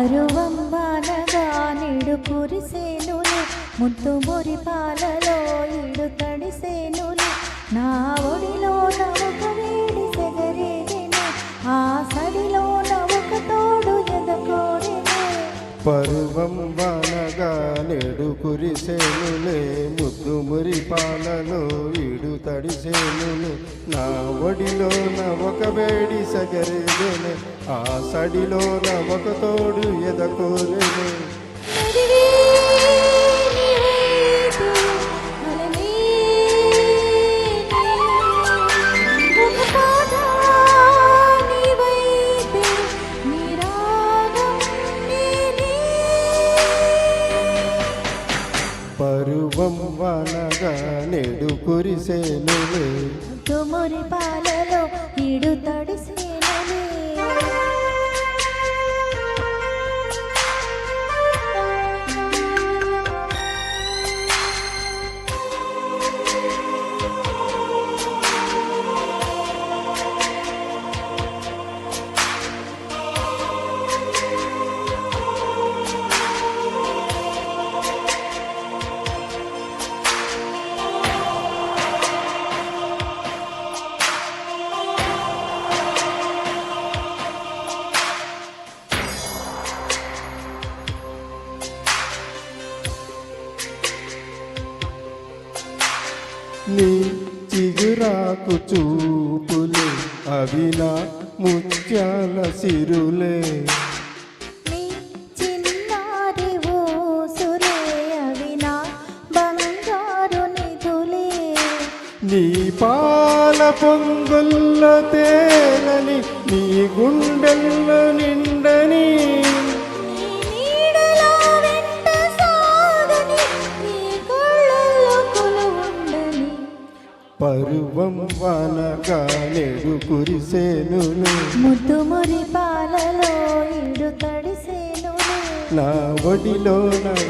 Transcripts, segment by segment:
పరువం వానగా నిడు కురిసేనులే ముద్దు మురి పాలలో ఇడు తడిసేనులే నా ఒడిలో నవక వేడి సెగరేగెను ఆ సడిలో నవక తోడు ఎదకోరెను పరువం వానగా నేడు కురిసేనులే ముద్దు మురి పాలలో ఇడు తడిసేనులే నా ఒడిలో నవక వేడి సగరేగెను ఆ సడిలో నవక తోడు ఎదకోరెను పరువం వానగా నేడు కురిసేనులే తుమురి పాలలో ఇడు తడిసేనులే నీ చిగురాకు చూపులే అవి నా ముత్యాల సిరులే నీ చిన్నారి ఊసులే అవి నా బంగారు నిధులే నీ పాల పొంగుల్ల తేలని నీ గుండెల్లో నిండని పరువం వానగా నేడు కురిసేనులే ముద్దు మురి పాలలో ఇడు తడిసేనులే నా ఒడిలో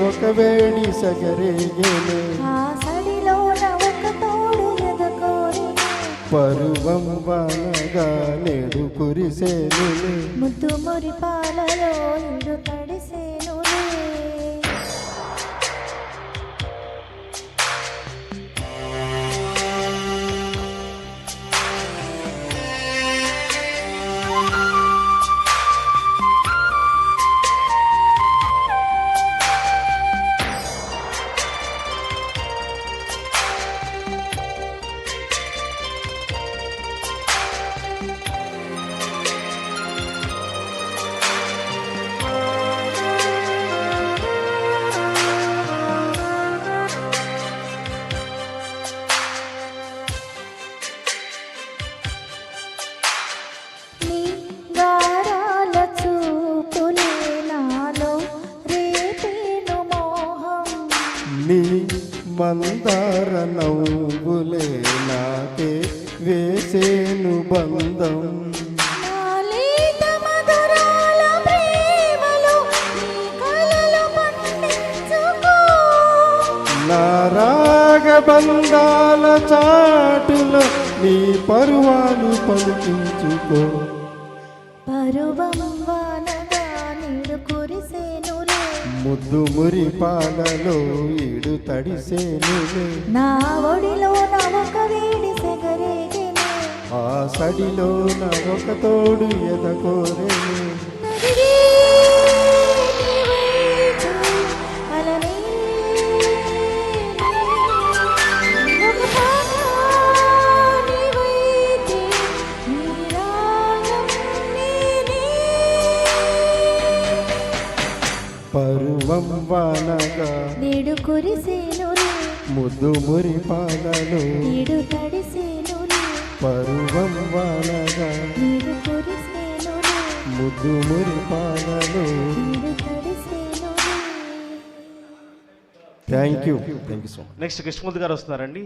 ఒక వేడి సగరేగెను ఆ సడిలో నవక తోడు ఎదకోరెను పరువం వానగా నేడు కురిసేనులే ముద్దు మురి పాలలో ఇడు తడిసేనులే నీ మందార నవ్వులే నాకే వేసేను బంధం నా రాగబంధాల చాటులో నీ పరువాలు పలికించుకో పరువం వానగా నిడు కురిసేనులే ముద్దు మురి పాలలో ఈడు తడిసేనులే నా ఒడిలో నవక వేడి సెగరేగెను ఆ సడిలో నవక తోడు ఎదకోరెను పరువం వానగా నేడు కురిసేనులే ముద్దు మురి పాలలో నేడు తడిసేనులే పరువం వానగా నేడు కురిసేనులే ముద్దు మురి పాలలో నేడు తడిసేనులే thank you so next Krishnamurthy garu వస్తున్నారండి.